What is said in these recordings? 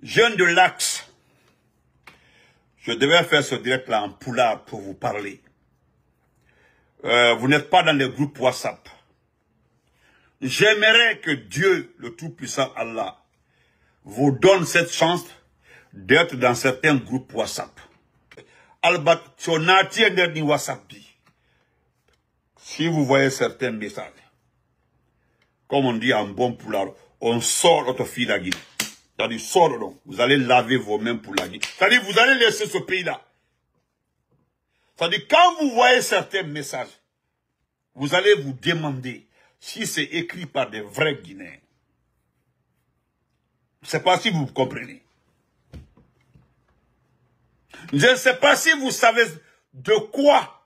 Jeune de l'Axe, je devais faire ce direct-là en poulard pour vous parler. Vous n'êtes pas dans les groupes WhatsApp. J'aimerais que Dieu, le Tout-Puissant Allah, vous donne cette chance d'être dans certains groupes WhatsApp. Albat, WhatsApp. Si vous voyez certains messages, comme on dit en bon poulard, on sort notre fille la Guinée. C'est-à-dire, sort donc. Vous allez laver vos mains pour la Guinée. C'est-à-dire, vous allez laisser ce pays-là. C'est-à-dire, quand vous voyez certains messages, vous allez vous demander si c'est écrit par des vrais Guinéens. Je ne sais pas si vous comprenez. Je ne sais pas si vous savez de quoi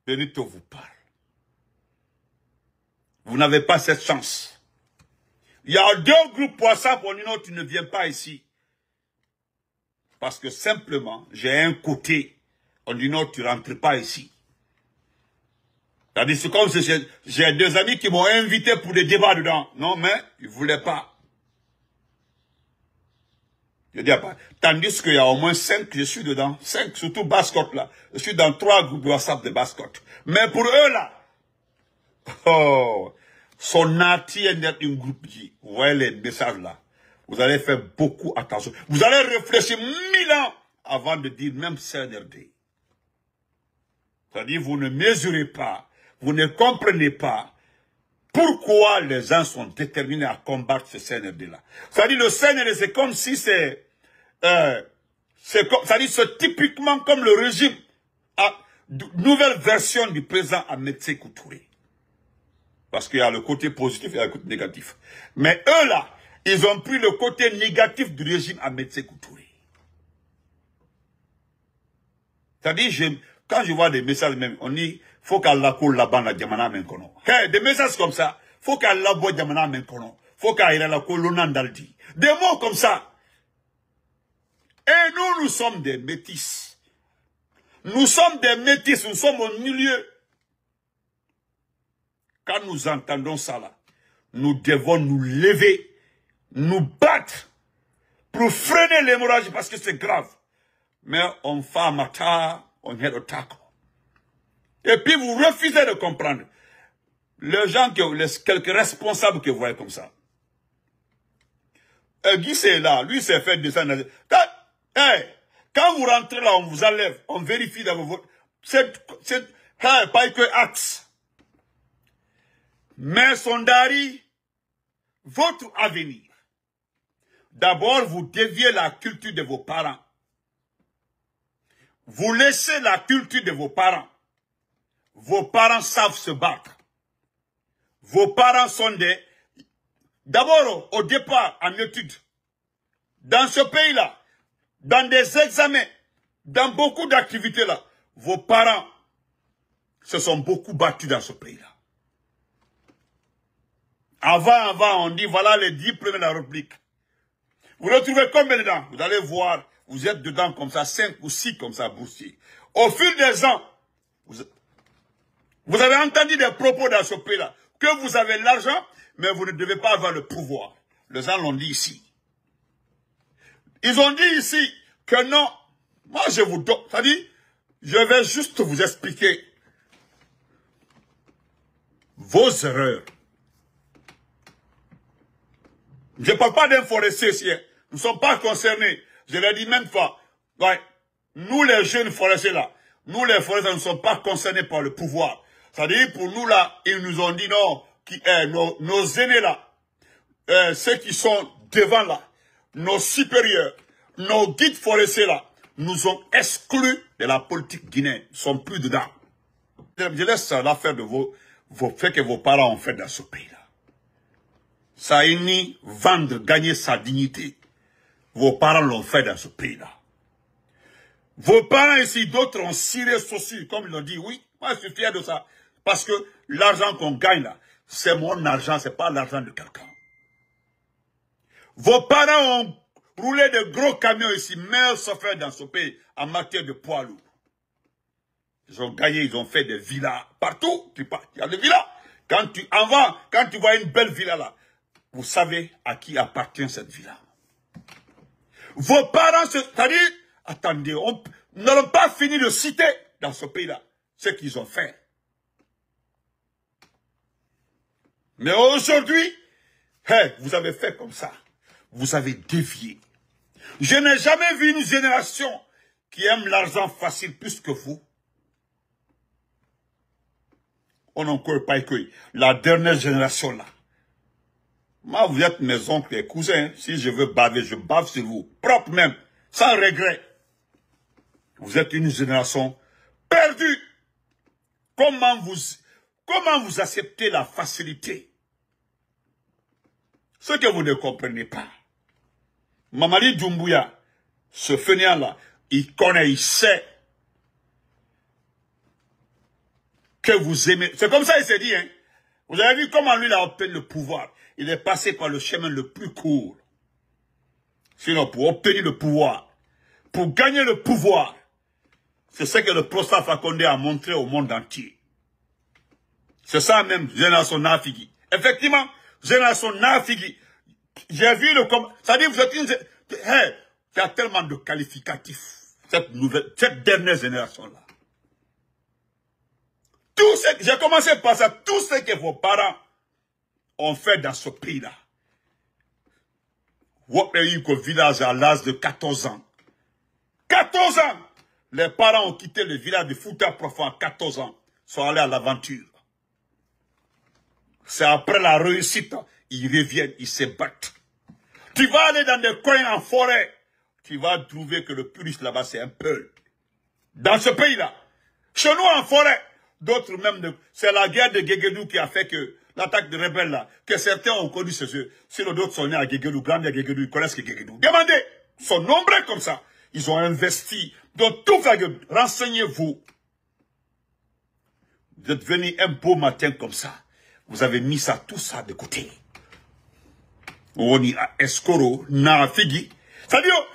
Benito vous parle. Vous n'avez pas cette chance. Il y a deux groupes WhatsApp, on dit non, tu ne viens pas ici. Parce que simplement, j'ai un côté, on dit non, tu ne rentres pas ici. C'est-à-dire, c'est comme si j'ai deux amis qui m'ont invité pour des débats dedans. Non, mais ils ne voulaient pas. Je dis pas. Tandis qu'il y a au moins 5, je suis dedans. 5, surtout Bascotte là. Je suis dans 3 groupes WhatsApp de Bascotte. Mais pour eux là, oh, son nati est un groupe qui, vous voyez les messages là, vous allez faire beaucoup attention. Vous allez réfléchir 1000 ans avant de dire même CNRD. C'est-à-dire, vous ne mesurez pas, vous ne comprenez pas pourquoi les gens sont déterminés à combattre ce CNRD là. C'est-à-dire, le CNRD, c'est comme si c'est typiquement comme le régime, nouvelle version du président Ahmed Sékou Touré. Parce qu'il y a le côté positif et le côté négatif. Mais eux là, ils ont pris le côté négatif du régime Ahmed Sékou Touré. C'est-à-dire, quand je vois des messages même, on dit, faut qu'Allah coule la bande à Djamana Menkono. Des messages comme ça, faut qu'Allah boit Djamana Menkono. Faut qu'Allah la coule l'onandaldi. Des mots comme ça. Et nous sommes des métis. Nous sommes des métis, nous sommes au milieu. Quand nous entendons ça là, nous devons nous lever, nous battre pour freiner l'hémorragie parce que c'est grave. Mais on fait un matin, on est au taco. Et puis vous refusez de comprendre. Les gens, quelques responsables que vous voyez comme ça. Guy c'est là, lui s'est fait descendre. Quand vous rentrez là, on vous enlève, on vérifie dans vos votes. C'est pas que axe. Mais Sondari, votre avenir, d'abord vous déviez la culture de vos parents. Vous laissez la culture de vos parents. Vos parents savent se battre. Vos parents sont des... D'abord, au départ, en études, dans ce pays-là, dans des examens, dans beaucoup d'activités là, vos parents se sont beaucoup battus dans ce pays-là. Avant, on dit, voilà les 10 premiers de la République. Vous retrouvez combien dedans? Vous allez voir, vous êtes dedans comme ça, 5 ou 6 comme ça, boursiers. Au fil des ans, vous avez entendu des propos dans ce pays-là, que vous avez l'argent, mais vous ne devez pas avoir le pouvoir. Les gens l'ont dit ici. Ils ont dit ici que non, moi je vous donne, c'est-à-dire, je vais juste vous expliquer vos erreurs. Je ne parle pas d'un forestier ici. Nous ne sommes pas concernés. Je l'ai dit même fois. Ouais. Nous, les jeunes forestiers là, nous, les forestiers, ne sommes pas concernés par le pouvoir. C'est-à-dire, pour nous là, ils nous ont dit non, nos aînés là, ceux qui sont devant là, nos supérieurs, nos guides forestiers là, nous ont exclus de la politique guinéenne. Ils ne sont plus dedans. Je laisse l'affaire de vos faits que vos parents ont fait dans ce pays là. Ça a ni vendre, gagner sa dignité. Vos parents l'ont fait dans ce pays-là. Vos parents ici, d'autres ont ciré saucisse, comme ils l'ont dit. Oui, moi je suis fier de ça. Parce que l'argent qu'on gagne là, c'est mon argent, c'est pas l'argent de quelqu'un. Vos parents ont roulé de gros camions ici, meilleurs chauffeurs dans ce pays, en matière de poids lourds. Ils ont gagné, ils ont fait des villas. Partout, il y a des villas. Quand tu vois une belle villa là, vous savez à qui appartient cette villa. Vos parents, c'est-à-dire, attendez, nous n'allons pas fini de citer dans ce pays-là ce qu'ils ont fait. Mais aujourd'hui, vous avez fait comme ça. Vous avez dévié. Je n'ai jamais vu une génération qui aime l'argent facile plus que vous. On n'encore pas que la dernière génération là. Moi, vous êtes mes oncles et cousins. Si je veux baver, je bave sur vous. Propre même. Sans regret. Vous êtes une génération perdue. Comment vous acceptez la facilité? Ce que vous ne comprenez pas. Mamadi Doumbouya, ce fainéant-là, il connaît, il sait que vous aimez. C'est comme ça il s'est dit, hein. Vous avez vu comment lui il a obtenu le pouvoir. Il est passé par le chemin le plus court. Sinon, pour obtenir le pouvoir, pour gagner le pouvoir, c'est ce que le professeur Fakonde a montré au monde entier. C'est ça même, génération Nafigi. Effectivement, génération Nafigi. J'ai vu le... C'est-à-dire, vous êtes une... il y a tellement de qualificatifs. Cette dernière génération-là. Tout ce que... J'ai commencé par ça. Tout ce que vos parents ont fait dans ce pays-là. Vous avez eu qu'au village à l'âge de 14 ans. 14 ans! Les parents ont quitté le village de Fouta Profond à 14 ans. Sont allés à l'aventure. C'est après la réussite, ils reviennent, ils se battent. Tu vas aller dans des coins en forêt, tu vas trouver que le plus riche là-bas, c'est un peu. Dans ce pays-là, chez nous en forêt, d'autres même, c'est la guerre de Guéguédou qui a fait que, l'attaque de rebelles là, que certains ont connu ce jeu. Si les autres sont nés à Guéguédou, grands à Guéguédou, ils connaissent que Guéguédou. Demandez, ils sont nombreux comme ça. Ils ont investi. Donc tout ça, renseignez-vous. Vous êtes venu un beau matin comme ça. Vous avez mis ça, tout ça de côté. On y a escoro, na figi. C'est-à-dire,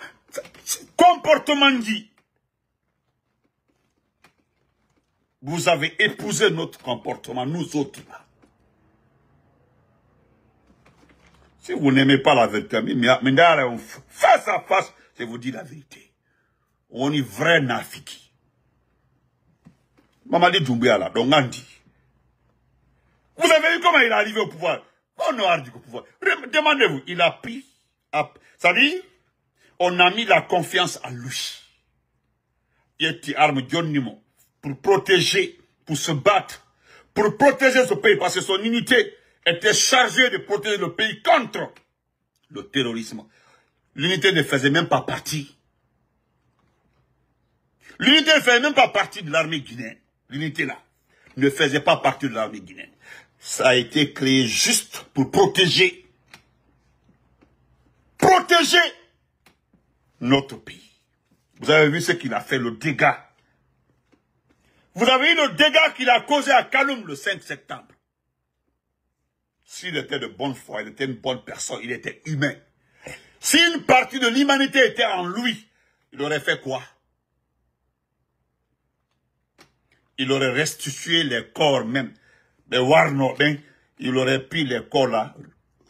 comportement dit. Vous avez épousé notre comportement, nous autres là. Si vous n'aimez pas la vérité, mais face à face, je vous dis la vérité. On est vrai na figi. Mamadi Doumbouya là, donc on dit. Vous avez vu comment il est arrivé au pouvoir? On a arrivé au pouvoir. Demandez-vous, il a pris, c'est-à-dire, on a mis la confiance en lui. Il était arme John Nimo pour protéger, pour se battre, pour protéger ce pays, parce que son unité était chargée de protéger le pays contre le terrorisme. L'unité ne faisait même pas partie. L'unité ne faisait même pas partie de l'armée guinéenne. L'unité là ne faisait pas partie de l'armée guinéenne. Ça a été créé juste pour protéger notre pays. Vous avez vu ce qu'il a fait, le dégât. Vous avez vu le dégât qu'il a causé à Kaloum le 5 septembre. S'il était de bonne foi, il était une bonne personne, il était humain. Si une partie de l'humanité était en lui, il aurait fait quoi? Il aurait restitué les corps même. Les Warno, il aurait pris les corps là,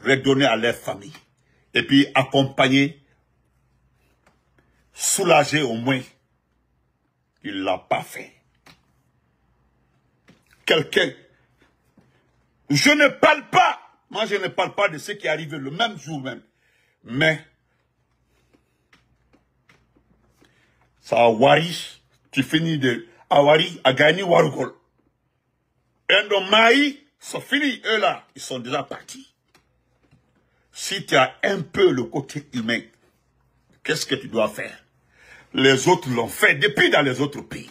redonné à leur famille. Et puis accompagné, soulagé au moins. Il ne l'a pas fait. Quelqu'un. Je ne parle pas. Moi, je ne parle pas de ce qui est arrivé le même jour même. Mais, ça a Wari, tu finis de Awari, a gagné Warugol. Et donc, Maï, c'est fini. Eux là, ils sont déjà partis. Si tu as un peu le côté humain, qu'est-ce que tu dois faire? Les autres l'ont fait depuis dans les autres pays.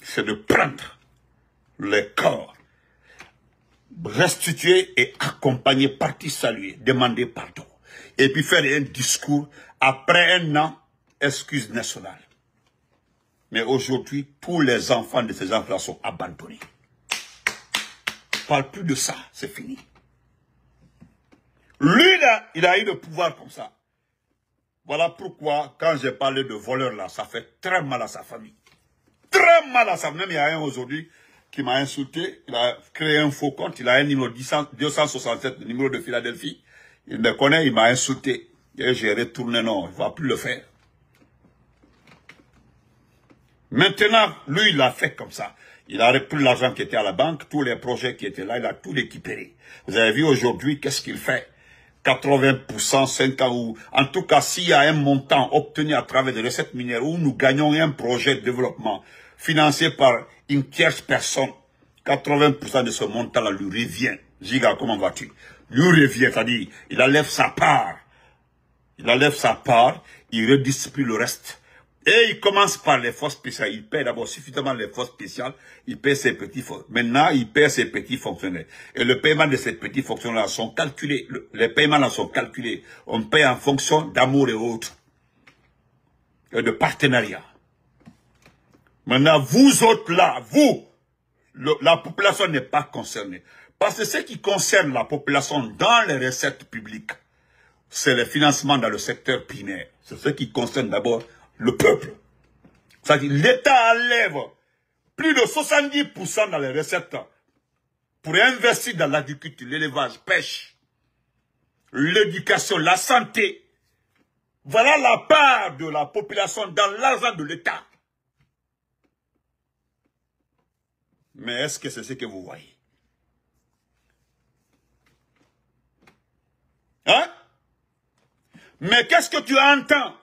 C'est de prendre les corps, restituer et accompagner, partir saluer, demander pardon. Et puis faire un discours après un an, excuse nationale. Mais aujourd'hui, tous les enfants de ces enfants sont abandonnés. Je ne parle plus de ça, c'est fini. Lui, là, il a eu le pouvoir comme ça. Voilà pourquoi, quand j'ai parlé de voleur là, ça fait très mal à sa famille. Très mal à sa famille. Même il y a un aujourd'hui qui m'a insulté. Il a créé un faux compte. Il a un numéro 267, le numéro de Philadelphie. Il me connaît, il m'a insulté. Et j'ai retourné, non, il ne va plus le faire. Maintenant, lui, il l'a fait comme ça. Il a repris l'argent qui était à la banque, tous les projets qui étaient là, il a tout récupéré. Vous avez vu aujourd'hui, qu'est-ce qu'il fait? 80%, 5 ans, ou en tout cas, s'il y a un montant obtenu à travers des recettes minières où nous gagnons un projet de développement financé par une tierce personne, 80% de ce montant-là lui revient. Giga, comment vas-tu? Lui revient, c'est-à-dire, il enlève sa part. Il enlève sa part, il redistribue le reste. Et il commence par les forces spéciales. Il paie d'abord suffisamment les forces spéciales. Il paie ses petits fonctionnaires. Maintenant, il paie ses petits fonctionnaires. Et le paiement de ces petits fonctionnaires sont calculés. Les paiements là sont calculés. On paie en fonction d'amour et autres. Et de partenariat. Maintenant, vous autres là, vous, la population n'est pas concernée. Parce que ce qui concerne la population dans les recettes publiques, c'est le financement dans le secteur primaire. C'est ce qui concerne d'abord le peuple. C'est-à-dire l'État enlève plus de 70% dans les recettes pour investir dans l'agriculture, l'élevage, pêche, l'éducation, la santé. Voilà la part de la population dans l'argent de l'État. Mais est-ce que c'est ce que vous voyez? Hein? Mais qu'est-ce que tu entends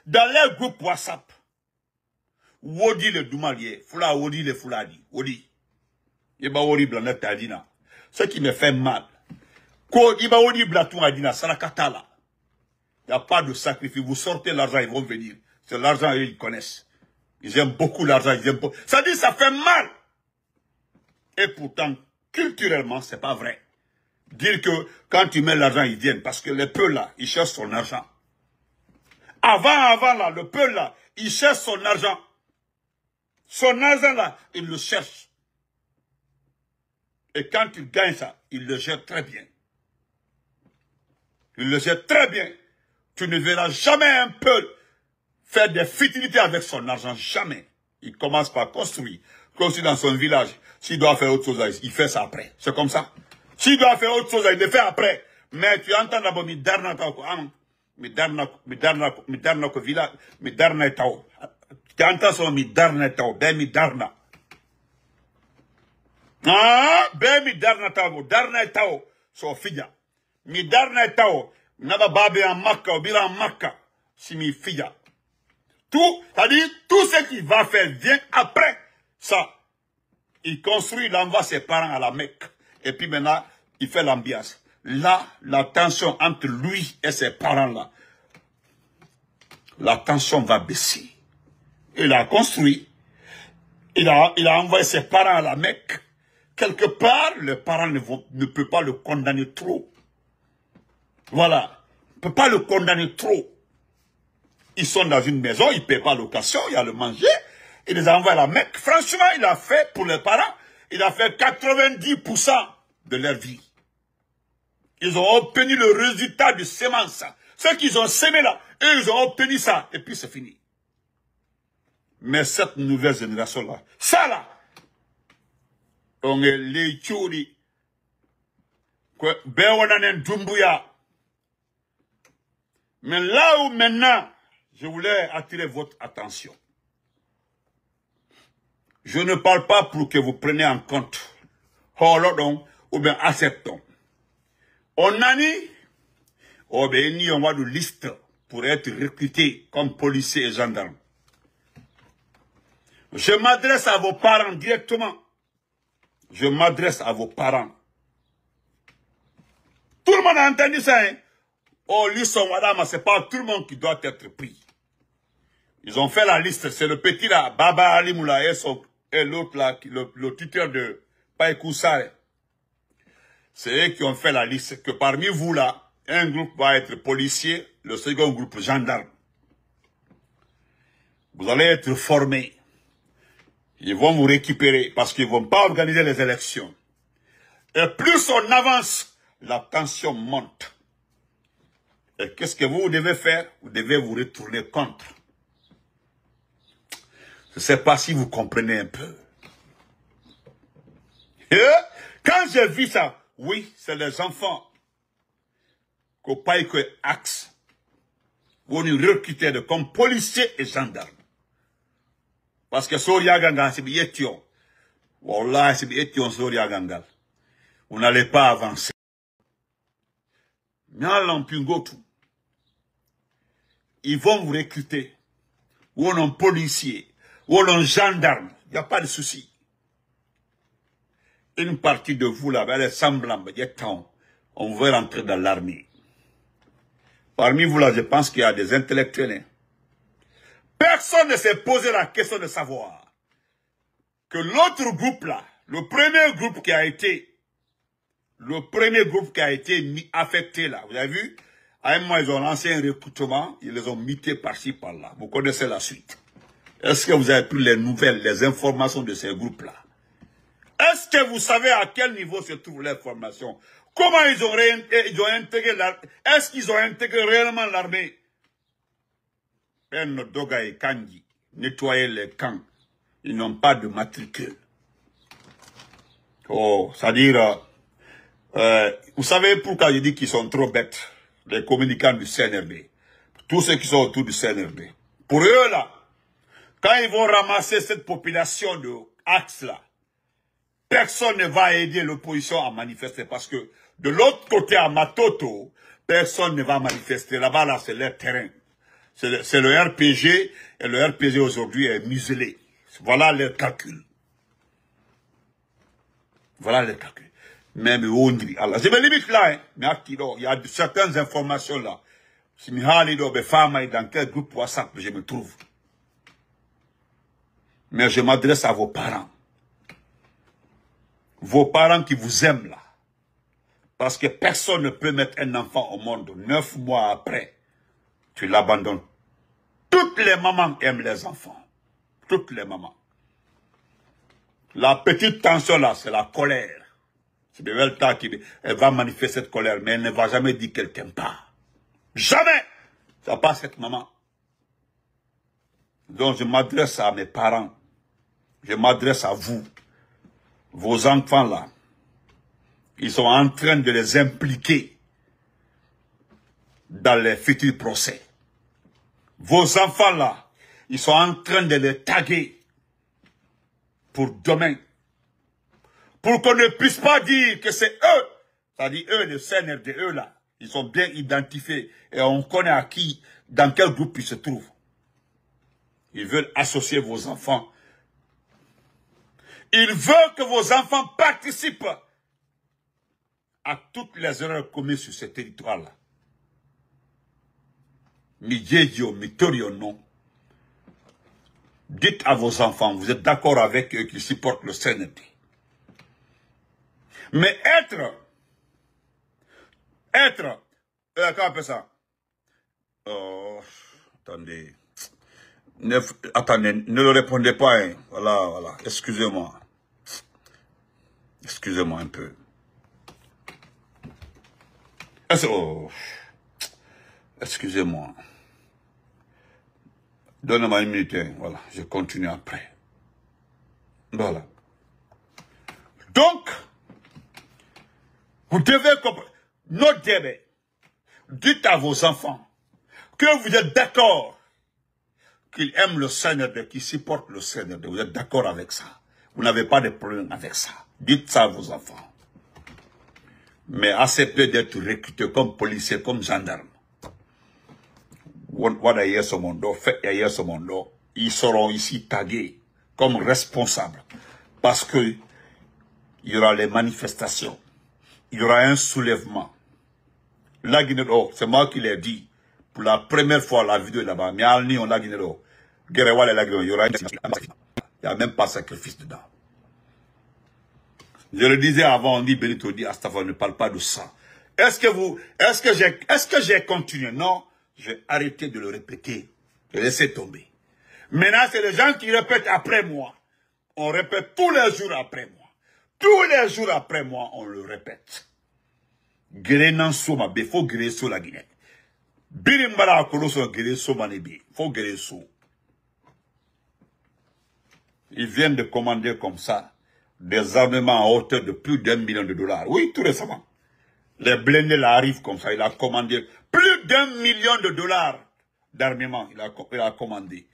dans les groupes WhatsApp? Wodi le Doumalier, Fula Wodi le Fuladi, Wodi. Iba Wodi Blanet Adina. Ce qui me fait mal. Ko Iba Wodi Blatou Adina, Sarakatala. Il n'y a pas de sacrifice. Vous sortez l'argent, ils vont venir. C'est l'argent, ils connaissent. Ils aiment beaucoup l'argent, ils aiment beaucoup. Ça dit, ça fait mal. Et pourtant, culturellement, c'est pas vrai. Dire que quand tu mets l'argent, ils viennent. Parce que les peuples là, ils cherchent son argent. Avant là, le peuple là, il cherche son argent. Son argent là, il le cherche. Et quand il gagne ça, il le gère très bien. Il le gère très bien. Tu ne verras jamais un peuple faire des futilités avec son argent. Jamais. Il commence par construire. Construire dans son village. S'il doit faire autre chose, il fait ça après. C'est comme ça. S'il doit faire autre chose, il le fait après. Mais tu entends d'abord, Midarna ko village, Midarna etao. Tu entends son Midarna etao, ben Midarna. Ah, ben Midarna etao, Darna etao, so filla. Midarna etao, naba babe en Makka, ou bila en Makka, si mi filla. Tout, c'est-à-dire, tout ce qu'il va faire vient après ça. Il construit, il envoie ses parents à la Mecque. Et puis maintenant, il fait l'ambiance. Là, la tension entre lui et ses parents-là, la tension va baisser. Il a construit, il a envoyé ses parents à la Mecque. Quelque part, les parents ne peuvent pas le condamner trop. Voilà. Ne peuvent pas le condamner trop. Ils sont dans une maison, ils ne paient pas location, il y a le manger. Il les a envoyés à la Mecque. Franchement, il a fait, pour les parents, il a fait 90% de leur vie. Ils ont obtenu le résultat de sémence. Ce qu'ils ont sémé là, eux, ils ont obtenu ça. Et puis c'est fini. Mais cette nouvelle génération-là, ça là, on est les tchouri. Mais là où maintenant, je voulais attirer votre attention. Je ne parle pas pour que vous preniez en compte, ou bien acceptons. On a dit, on va de liste pour être recruté comme policier et gendarme. Je m'adresse à vos parents directement. Je m'adresse à vos parents. Tout le monde a entendu ça, hein? Oh, l'isson, madame, c'est pas tout le monde qui doit être pris. Ils ont fait la liste, c'est le petit là, Baba Ali Moula et l'autre là, le tuteur de Païkoussare. C'est eux qui ont fait la liste, que parmi vous là, un groupe va être policier, le second groupe gendarme. Vous allez être formés. Ils vont vous récupérer parce qu'ils ne vont pas organiser les élections. Et plus on avance, la tension monte. Et qu'est-ce que vous devez faire? Vous devez vous retourner contre. Je ne sais pas si vous comprenez un peu. Et quand j'ai vu ça, oui, c'est les enfants. qu'au pays que axe, on nous recrute comme policiers et gendarmes. Parce que Soria Ganga, c'est bien tion. Wallah, c'est bien tion Soria Ganga. On n'allait pas avancer. Mais en Lampingotu, ils vont vous recruter. Ou on est policier, ou on est gendarme. Il n'y a pas de souci. Une partie de vous là, elle est semblable, on veut rentrer dans l'armée. Parmi vous là, je pense qu'il y a des intellectuels. Hein. Personne ne s'est posé la question de savoir que l'autre groupe là, le premier groupe qui a été affecté là, vous avez vu, à un moment ils ont lancé un recrutement, ils les ont mités par-ci par-là. Vous connaissez la suite. Est-ce que vous avez pris les nouvelles, les informations de ces groupes là? Est-ce que vous savez à quel niveau se trouve l'information? Comment ils ont intégré l'armée? Est-ce qu'ils ont intégré réellement l'armée? Doga et Kangi, nettoyer les camps. Ils n'ont pas de matricule. Oh, c'est-à-dire, vous savez pourquoi je dis qu'ils sont trop bêtes, les communicants du CNRD, tous ceux qui sont autour du CNRD. Pour eux là, quand ils vont ramasser cette population de Axe là, personne ne va aider l'opposition à manifester parce que de l'autre côté à Matoto, personne ne va manifester. Là-bas, là, c'est leur terrain. C'est le RPG, et le RPG aujourd'hui est muselé. Voilà leur calcul. Voilà les calculs. Même Ondri. Alors, je me limite là, hein. Mais il y a certaines informations là. Si dans quel groupe WhatsApp je me trouve. Mais je m'adresse à vos parents. Vos parents qui vous aiment là. Parce que personne ne peut mettre un enfant au monde 9 mois après. Tu l'abandonnes. Toutes les mamans aiment les enfants. Toutes les mamans. La petite tension là, c'est la colère. C'est Bébelta qui elle va manifester cette colère, mais elle ne va jamais dire qu'elle t'aime pas. Jamais! Ça passe cette maman. Donc je m'adresse à mes parents. Je m'adresse à vous. Vos enfants là. Ils sont en train de les impliquer dans les futurs procès. Vos enfants là, ils sont en train de les taguer pour demain. Pour qu'on ne puisse pas dire que c'est eux. C'est-à-dire eux, les CNRD, eux là, ils sont bien identifiés et on connaît à qui, dans quel groupe ils se trouvent. Ils veulent associer vos enfants. Ils veulent que vos enfants participent à toutes les erreurs commises sur ce territoire-là. Midjedio, Mitorio, non. Dites à vos enfants, vous êtes d'accord avec eux qui supportent le CNRD. Mais comment on appelle ça? Attendez. Attendez, ne le répondez pas. Hein. Voilà. Excusez-moi. Excusez-moi un peu. Excusez-moi. Donnez-moi une minute. Hein. Voilà, je continue après. Voilà. Donc, vous devez comprendre. Notez, dites à vos enfants que vous êtes d'accord qu'ils aiment le CNRD, qu'ils supportent le CNRD. Vous êtes d'accord avec ça. Vous n'avez pas de problème avec ça. Dites ça à vos enfants. Mais acceptez d'être recrutés comme policiers, comme gendarmes. Ils seront ici tagués comme responsables. Parce que il y aura les manifestations. Il y aura un soulèvement. La Guinée, c'est moi qui l'ai dit. Pour la première fois, la vidéo est là-bas. Mais à Lyon, la Guinée, il y aura il n'y a même pas de sacrifice dedans. Je le disais avant, on dit Benito dit Astafa, ne parle pas de ça. Est-ce que j'ai continué? Non, j'ai arrêté de le répéter. J'ai laissé tomber. Maintenant, c'est les gens qui répètent après moi. On répète tous les jours après moi. Tous les jours après moi, on le répète. Guérenan Soma, il faut guérir sur la Guinée. Birimbala Koloso guérir Soma Nebi. Il faut guérir sur. Ils viennent de commander comme ça des armements à hauteur de plus d'1 million de dollars. Oui, tout récemment. Les blindés là arrivent comme ça. Il a commandé plus d'1 million de dollars d'armement. Il a commandé.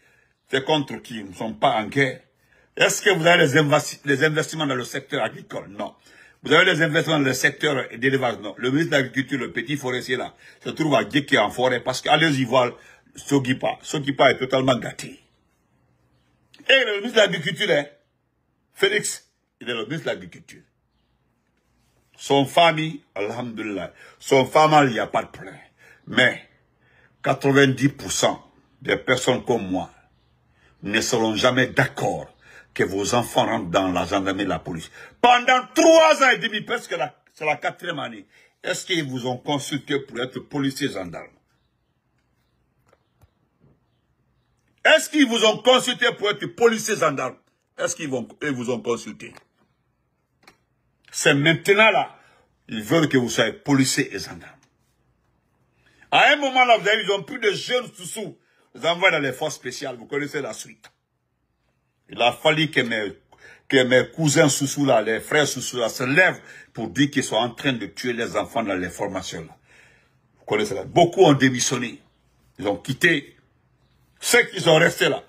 C'est contre qui? Ils ne sont pas en guerre. Est-ce que vous avez les investissements dans le secteur agricole? Non. Vous avez les investissements dans le secteur d'élevage? Non. Le ministre de l'Agriculture, le petit forestier là, se trouve à Guéké en forêt parce qu'allez-y voir Sogipa. Sogipa est totalement gâté. Et le ministre de l'Agriculture, hein, Félix, il est le ministre de l'Agriculture. Son famille, alhamdulillah, son famille, il n'y a pas de problème. Mais 90% des personnes comme moi ne seront jamais d'accord que vos enfants rentrent dans la gendarmerie et la police. Pendant 3 ans et demi, presque c'est la 4e année, est-ce qu'ils vous ont consulté pour être policier gendarme? Est-ce qu'ils vous ont consulté pour être policier gendarme? Est-ce qu'ils vous ont consulté? C'est maintenant là, ils veulent que vous soyez policier et gendarme. À un moment là, vous avez vu, ils ont plus de jeunes sous-sous. Ils envoient dans les forces spéciales, vous connaissez la suite. Il a fallu que mes cousins sous-sous là, les frères sous-sous là, se lèvent pour dire qu'ils sont en train de tuer les enfants dans les formations là. Vous connaissez ça. Beaucoup ont démissionné. Ils ont quitté. Ceux qui sont restés là,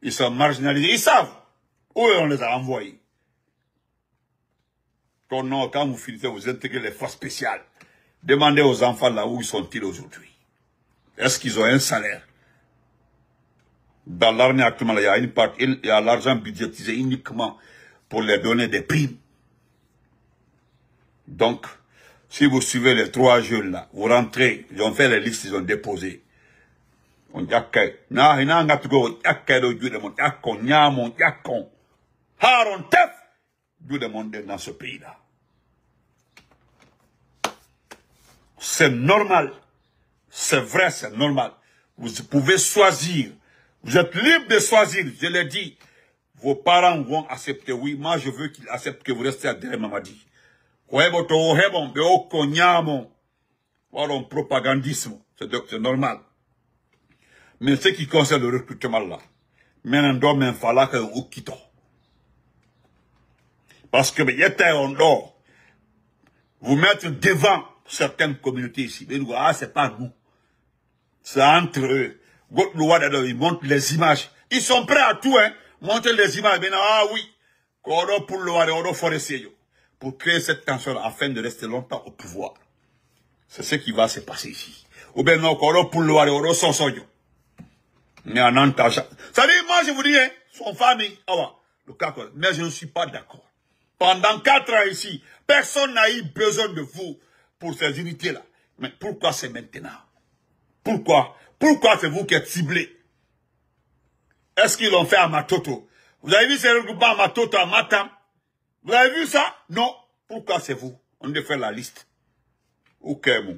ils sont marginalisés. Ils savent où on les a envoyés. Quand vous finissez, vous intégrez les forces spéciales. Demandez aux enfants là où ils sont-ils aujourd'hui. Est-ce qu'ils ont un salaire? Dans l'armée actuellement, il y a une partie, il y a l'argent budgétisé uniquement pour les donner des primes. Donc, si vous suivez les 3 jeunes là, vous rentrez, ils ont fait les listes, ils ont déposé. On dit dans ce pays-là. C'est normal. C'est vrai, c'est normal. Vous pouvez choisir. Vous êtes libre de choisir. Je l'ai dit. Vos parents vont accepter. Oui, moi je veux qu'ils acceptent que vous restez à derrière Mamadi. Propagandisme. C'est normal. Mais ce qui concerne le recrutement là, maintenant, il faut que vous quittez. Parce que vous mettre devant certaines communautés ici. C'est pas nous. C'est entre eux. Ils montrent les images. Ils sont prêts à tout, hein. Montrer les images. Maintenant, ah oui. Pour créer cette tension afin de rester longtemps au pouvoir. C'est ce qui va se passer ici. Ou bien non, mais en entendant. Ça dit, moi je vous dis, hein, son famille, mais je ne suis pas d'accord. Pendant 4 ans ici, personne n'a eu besoin de vous pour ces unités-là. Mais pourquoi c'est maintenant? Pourquoi? Pourquoi c'est vous qui êtes ciblés? Est-ce qu'ils l'ont fait à Matoto? Vous avez vu ces regroupements à Matoto, à Matam? Vous avez vu ça? Non. Pourquoi c'est vous? On devait faire la liste. Ok, bon.